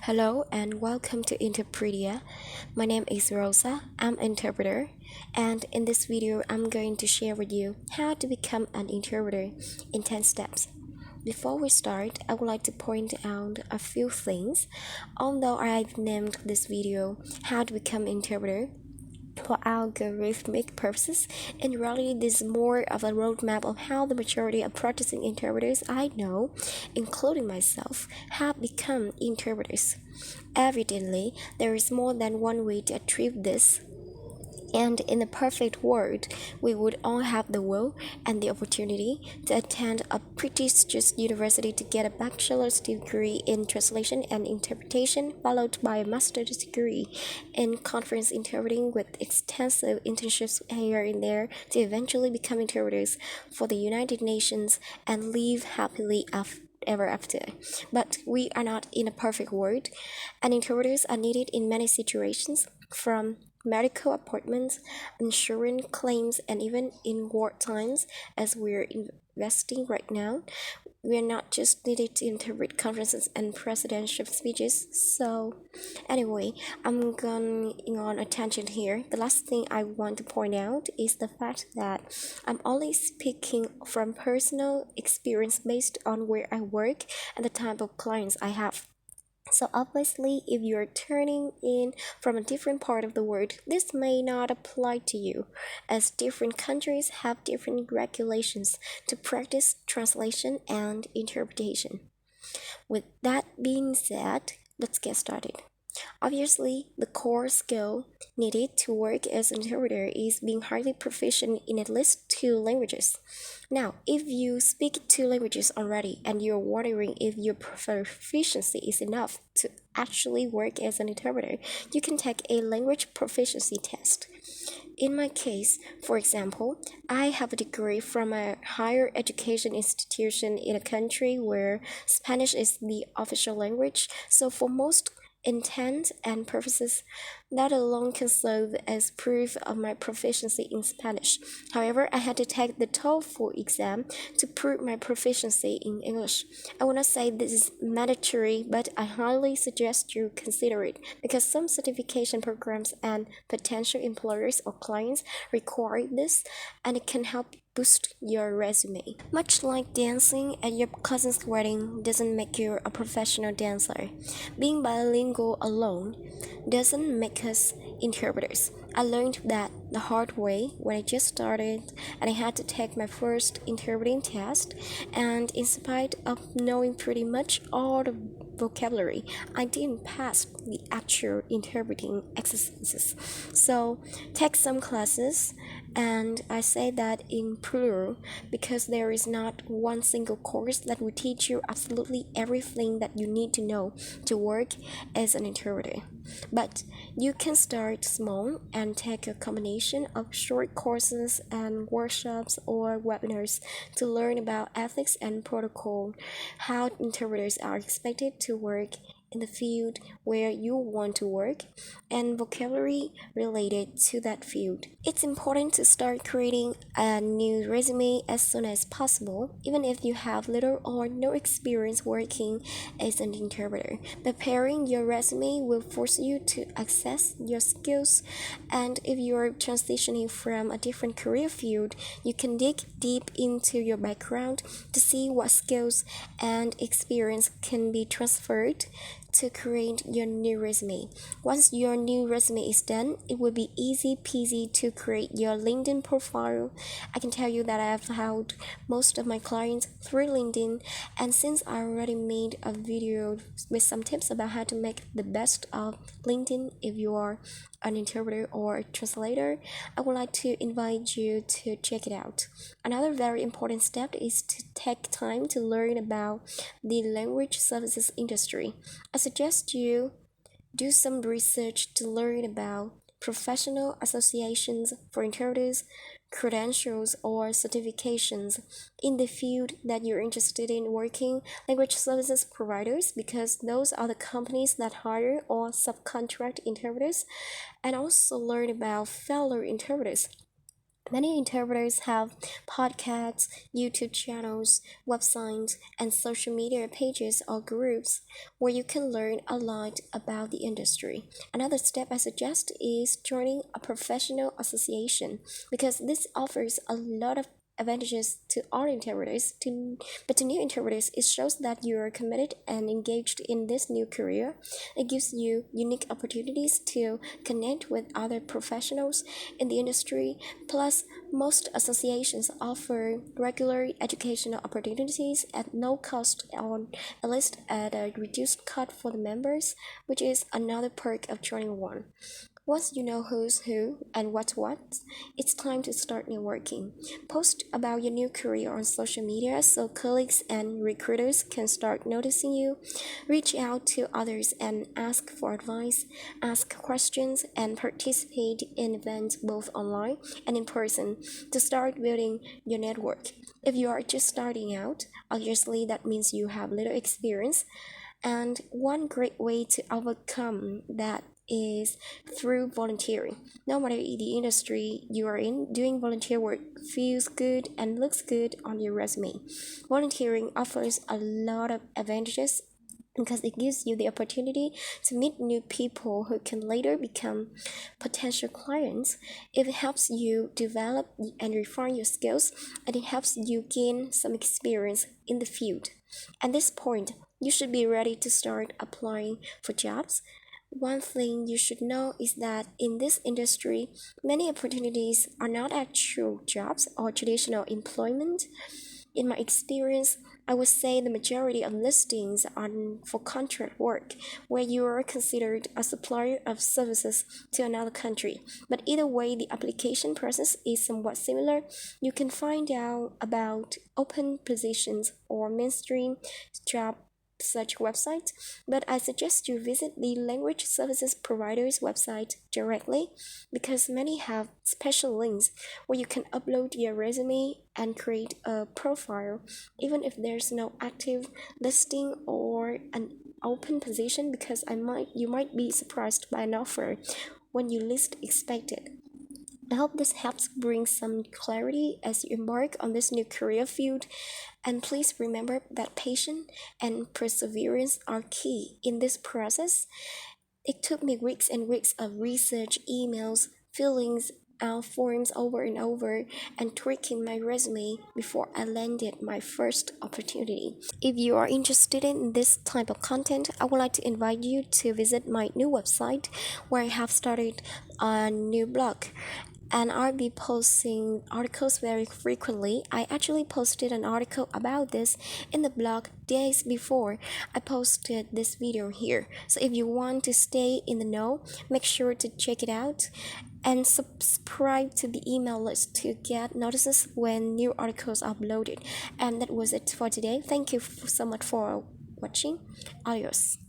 Hello and welcome to Interpredia. My name is Rosa. I'm an interpreter, and in this video, I'm going to share with you how to become an interpreter in 10 steps. Before we start, I would like to point out a few things. Although I've named this video How to Become an Interpreter, for algorithmic purposes, in reality, this is more of a roadmap of how the majority of practicing interpreters I know, including myself, have become interpreters. Evidently, there is more than one way to achieve this. And in a perfect world, we would all have the will and the opportunity to attend a prestigious university to get a bachelor's degree in translation and interpretation, followed by a master's degree in conference interpreting with extensive internships here and there to eventually become interpreters for the United Nations and live happily ever after. But we are not in a perfect world, and interpreters are needed in many situations, from medical appointments, insurance claims, and even in war times, as we're investing right now. We are not just needed to interpret conferences and presidential speeches. So, anyway, I'm going on a tangent here. The last thing I want to point out is the fact that I'm only speaking from personal experience based on where I work and the type of clients I have. So obviously, if you're turning in from a different part of the world, this may not apply to you, as different countries have different regulations to practice translation and interpretation. With that being said, let's get started. Obviously, the core skill needed to work as an interpreter is being highly proficient in at least two languages. Now, if you speak two languages already and you're wondering if your proficiency is enough to actually work as an interpreter, you can take a language proficiency test. In my case, for example, I have a degree from a higher education institution in a country where Spanish is the official language, so for most intent and purposes, that alone can serve as proof of my proficiency in Spanish. However, I had to take the TOEFL exam to prove my proficiency in English. I will not say this is mandatory, but I highly suggest you consider it because some certification programs and potential employers or clients require this, and it can help boost your resume. Much like dancing at your cousin's wedding doesn't make you a professional dancer, being bilingual alone doesn't make us interpreters. I learned that the hard way when I just started and I had to take my first interpreting test, and in spite of knowing pretty much all the vocabulary, I didn't pass the actual interpreting exercises. So, take some classes, and I say that in plural because there is not one single course that will teach you absolutely everything that you need to know to work as an interpreter. But you can start small and take a combination of short courses and workshops or webinars to learn about ethics and protocol, how interpreters are expected to work in the field where you want to work, and vocabulary related to that field. It's important to start creating a new resume as soon as possible, even if you have little or no experience working as an interpreter. Preparing your resume will force you to assess your skills, and if you're transitioning from a different career field, you can dig deep into your background to see what skills and experience can be transferred to create your new resume. Once your new resume is done, it will be easy peasy to create your LinkedIn profile. I can tell you that I have helped most of my clients through LinkedIn, and since I already made a video with some tips about how to make the best of LinkedIn if you are an interpreter or a translator, I would like to invite you to check it out. Another very important step is to take time to learn about the language services industry. I suggest you do some research to learn about professional associations for interpreters, credentials, or certifications in the field that you're interested in working, language services providers, because those are the companies that hire or subcontract interpreters, and also learn about fellow interpreters, Many interpreters have podcasts, YouTube channels, websites, and social media pages or groups where you can learn a lot about the industry. Another step I suggest is joining a professional association because this offers a lot of advantages to all interpreters but to new interpreters it shows that you are committed and engaged in this new career. It gives you unique opportunities to connect with other professionals in the industry. Plus, most associations offer regular educational opportunities at no cost or at least at a reduced cost for the members, which is another perk of joining one. Once you know who's who and what's what, it's time to start networking. Post about your new career on social media so colleagues and recruiters can start noticing you. Reach out to others and ask for advice, ask questions, and participate in events both online and in person to start building your network. If you are just starting out, obviously that means you have little experience. And one great way to overcome that is through volunteering. No matter the industry you are in, doing volunteer work feels good and looks good on your resume. Volunteering offers a lot of advantages because it gives you the opportunity to meet new people who can later become potential clients. It helps you develop and refine your skills, and it helps you gain some experience in the field. At this point, you should be ready to start applying for jobs. One thing you should know is that in this industry, many opportunities are not actual jobs or traditional employment. In my experience, I would say the majority of listings are for contract work, where you are considered a supplier of services to another country. But either way, the application process is somewhat similar. You can find out about open positions or mainstream job such websites, but I suggest you visit the language services provider's website directly because many have special links where you can upload your resume and create a profile even if there's no active listing or an open position because you might be surprised by an offer when you least expect it. I hope this helps bring some clarity as you embark on this new career field. And please remember that patience and perseverance are key in this process. It took me weeks and weeks of research, emails, fillings out forms over and over, and tweaking my resume before I landed my first opportunity. If you are interested in this type of content, I would like to invite you to visit my new website where I have started a new blog and I'll be posting articles very frequently. I actually posted an article about this in the blog days before I posted this video here. So if you want to stay in the know, make sure to check it out and subscribe to the email list to get notices when new articles are uploaded. And that was it for today. Thank you so much for watching. Adios.